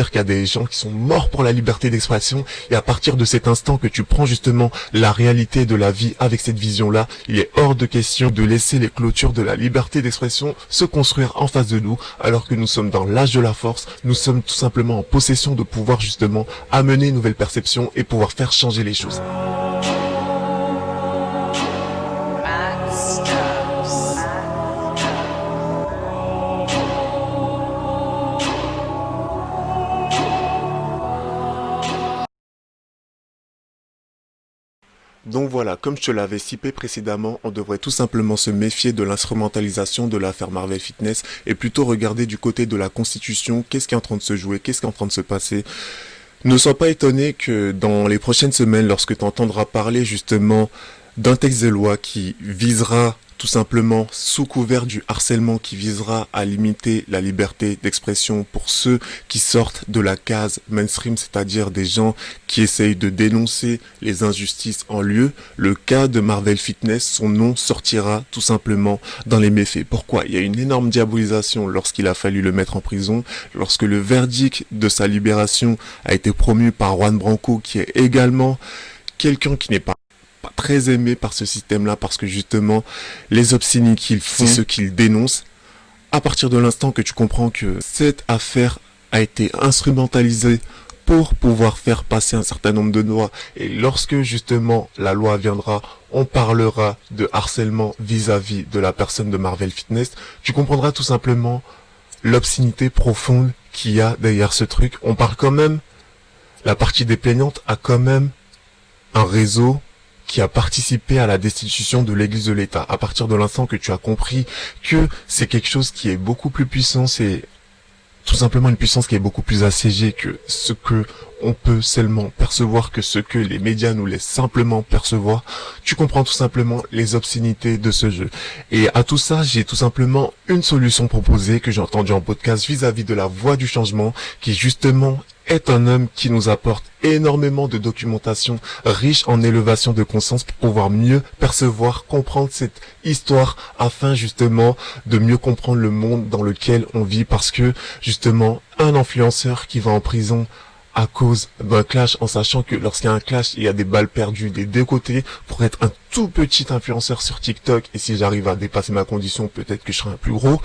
qu'il y a des gens qui sont morts pour la liberté d'expression, et à partir de cet instant que tu prends justement la réalité de la vie avec cette vision-là, il est hors de question de laisser les clôtures de la liberté d'expression se construire en face de nous, alors que nous sommes dans l'âge de la force, nous sommes tout simplement en possession de pouvoir justement amener une nouvelle perception et pouvoir faire changer les choses. Donc voilà, comme je te l'avais cité précédemment, on devrait tout simplement se méfier de l'instrumentalisation de l'affaire Marvel Fitness et plutôt regarder du côté de la Constitution, qu'est-ce qui est en train de se jouer, qu'est-ce qui est en train de se passer. Ne sois pas étonné que dans les prochaines semaines, lorsque tu entendras parler justement d'un texte de loi qui visera tout simplement sous couvert du harcèlement, qui visera à limiter la liberté d'expression pour ceux qui sortent de la case mainstream, c'est-à-dire des gens qui essayent de dénoncer les injustices en lieu, le cas de Marvel Fitness, son nom sortira tout simplement dans les méfaits. Pourquoi? Il y a une énorme diabolisation lorsqu'il a fallu le mettre en prison, lorsque le verdict de sa libération a été promu par Juan Branco, qui est également quelqu'un qui n'est pas très aimé par ce système-là, parce que justement, les obscénités qu'ils font, c'est ce qu'ils dénoncent. À partir de l'instant que tu comprends que cette affaire a été instrumentalisée pour pouvoir faire passer un certain nombre de lois, et lorsque justement la loi viendra, on parlera de harcèlement vis-à-vis de la personne de Marvel Fitness, tu comprendras tout simplement l'obscénité profonde qu'il y a derrière ce truc. On parle quand même, la partie des plaignantes a quand même un réseau qui a participé à la destitution de l'église de l'État. À partir de l'instant que tu as compris que c'est quelque chose qui est beaucoup plus puissant, c'est tout simplement une puissance qui est beaucoup plus assiégée que ce que on peut seulement percevoir, que ce que les médias nous laissent simplement percevoir, tu comprends tout simplement les obscénités de ce jeu. Et à tout ça, j'ai tout simplement une solution proposée que j'ai entendue en podcast vis-à-vis de la voix du changement, qui justement est un homme qui nous apporte énormément de documentation riche en élévation de conscience pour pouvoir mieux percevoir, comprendre cette histoire afin justement de mieux comprendre le monde dans lequel on vit, parce que justement un influenceur qui va en prison à cause d'un clash, en sachant que lorsqu'il y a un clash, il y a des balles perdues des deux côtés, pour être un tout petit influenceur sur TikTok, et si j'arrive à dépasser ma condition, peut-être que je serai un plus gros,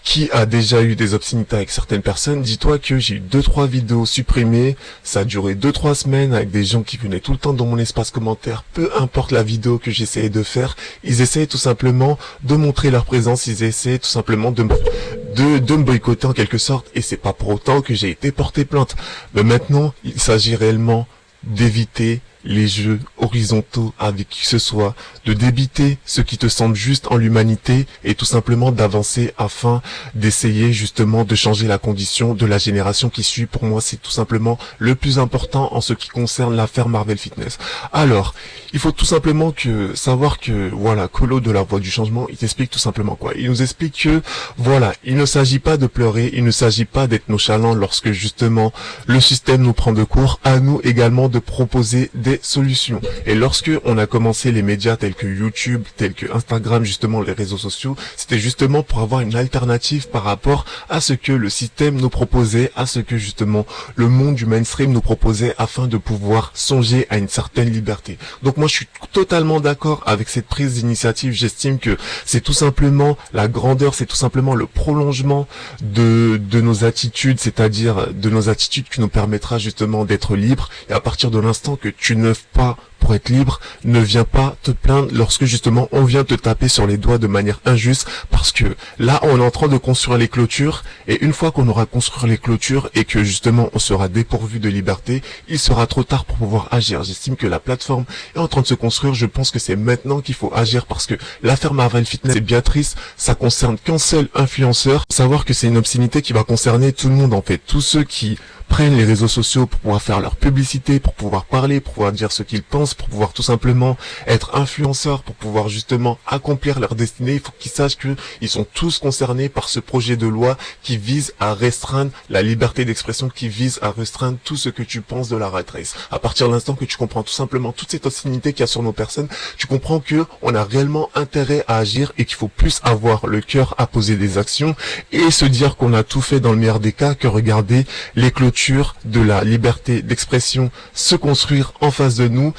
qui a déjà eu des obscénités avec certaines personnes. Dis-toi que j'ai eu 2-3 vidéos supprimées, ça a duré 2-3 semaines avec des gens qui venaient tout le temps dans mon espace commentaire, peu importe la vidéo que j'essayais de faire, ils essayaient tout simplement de montrer leur présence, ils essayaient tout simplement de me boycotter en quelque sorte, et c'est pas pour autant que j'ai été porté plainte. Mais maintenant, il s'agit réellement d'éviter les jeux horizontaux avec qui que ce soit, de débiter ce qui te semble juste en l'humanité et tout simplement d'avancer afin d'essayer justement de changer la condition de la génération qui suit. Pour moi, c'est tout simplement le plus important en ce qui concerne l'affaire Marvel Fitness. Alors, il faut tout simplement savoir que, voilà, Colo de la Voix du Changement, il t'explique tout simplement quoi? Il nous explique que, voilà, il ne s'agit pas de pleurer, il ne s'agit pas d'être nonchalant lorsque justement le système nous prend de court, à nous également de proposer des solutions. Et lorsque on a commencé les médias tels que YouTube, tels que Instagram, justement les réseaux sociaux, c'était justement pour avoir une alternative par rapport à ce que le système nous proposait, à ce que justement le monde du mainstream nous proposait, afin de pouvoir songer à une certaine liberté. Donc moi je suis totalement d'accord avec cette prise d'initiative. J'estime que c'est tout simplement la grandeur, c'est tout simplement le prolongement de nos attitudes, c'est-à-dire de nos attitudes qui nous permettra justement d'être libres. Et à partir de l'instant que tu ne pas pour être libre, ne viens pas te plaindre lorsque justement on vient te taper sur les doigts de manière injuste, parce que là on est en train de construire les clôtures, et une fois qu'on aura construit les clôtures et que justement on sera dépourvu de liberté, il sera trop tard pour pouvoir agir. J'estime que la plateforme est en train de se construire, je pense que c'est maintenant qu'il faut agir, parce que l'affaire Marvel Fitness est bien triste, ça concerne qu'un seul influenceur. Faut savoir que c'est une obscénité qui va concerner tout le monde en fait, tous ceux qui prennent les réseaux sociaux pour pouvoir faire leur publicité, pour pouvoir parler, pour pouvoir dire ce qu'ils pensent, pour pouvoir tout simplement être influenceurs, pour pouvoir justement accomplir leur destinée. Il faut qu'ils sachent qu'ils sont tous concernés par ce projet de loi qui vise à restreindre la liberté d'expression, qui vise à restreindre tout ce que tu penses de la rat race. À partir de l'instant que tu comprends tout simplement toute cette hostilité qu'il y a sur nos personnes, tu comprends que on a réellement intérêt à agir et qu'il faut plus avoir le cœur à poser des actions et se dire qu'on a tout fait dans le meilleur des cas que regarder les clôtures clôture de la liberté d'expression se construire en face de nous,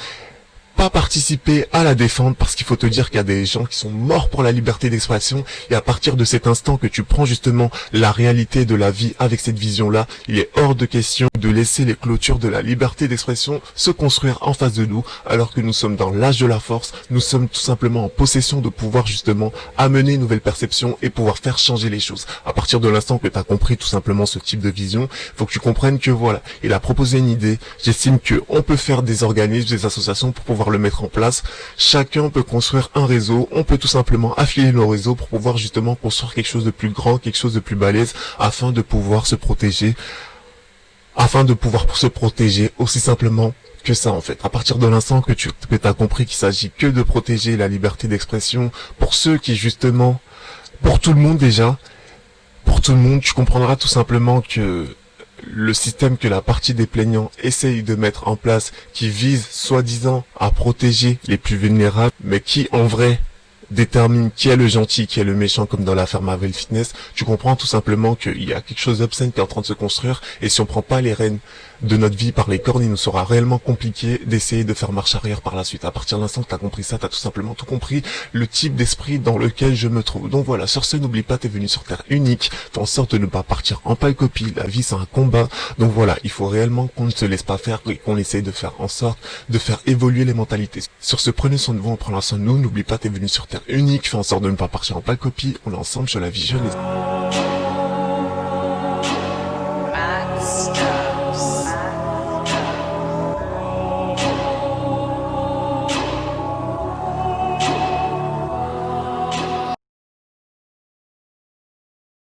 pas participer à la défendre, parce qu'il faut te dire qu'il y a des gens qui sont morts pour la liberté d'expression, et à partir de cet instant que tu prends justement la réalité de la vie avec cette vision-là, il est hors de question de laisser les clôtures de la liberté d'expression se construire en face de nous, alors que nous sommes dans l'âge de la force, nous sommes tout simplement en possession de pouvoir justement amener une nouvelle perception et pouvoir faire changer les choses. À partir de l'instant que tu as compris tout simplement ce type de vision, il faut que tu comprennes que voilà, il a proposé une idée, j'estime que on peut faire des organismes, des associations pour pouvoir le mettre en place. Chacun peut construire un réseau, on peut tout simplement affiler nos réseaux pour pouvoir justement construire quelque chose de plus grand, quelque chose de plus balèze, afin de pouvoir se protéger, aussi simplement que ça en fait. À partir de l'instant que tu as compris qu'il s'agit que de protéger la liberté d'expression pour ceux qui justement, pour tout le monde déjà, pour tout le monde, tu comprendras tout simplement que le système que la partie des plaignants essaye de mettre en place, qui vise soi-disant à protéger les plus vulnérables, mais qui en vrai détermine qui est le gentil, qui est le méchant, comme dans l'affaire Marvel Fitness, tu comprends tout simplement qu'il y a quelque chose d'obscène qui est en train de se construire, et si on prend pas les rênes de notre vie par les cornes, il nous sera réellement compliqué d'essayer de faire marche arrière par la suite. À partir de l'instant que tu as compris ça, tu as tout simplement tout compris, le type d'esprit dans lequel je me trouve. Donc voilà, sur ce, n'oublie pas, t'es venu sur Terre unique, fais en sorte de ne pas partir en pâle copie, la vie c'est un combat, donc voilà, il faut réellement qu'on ne se laisse pas faire et qu'on essaye de faire en sorte de faire évoluer les mentalités. Sur ce, prenez soin de vous, on prend soin de nous, n'oublie pas, t'es venu sur Terre unique, fais en sorte de ne pas partir en pâle copie, on est ensemble sur la vie jeune.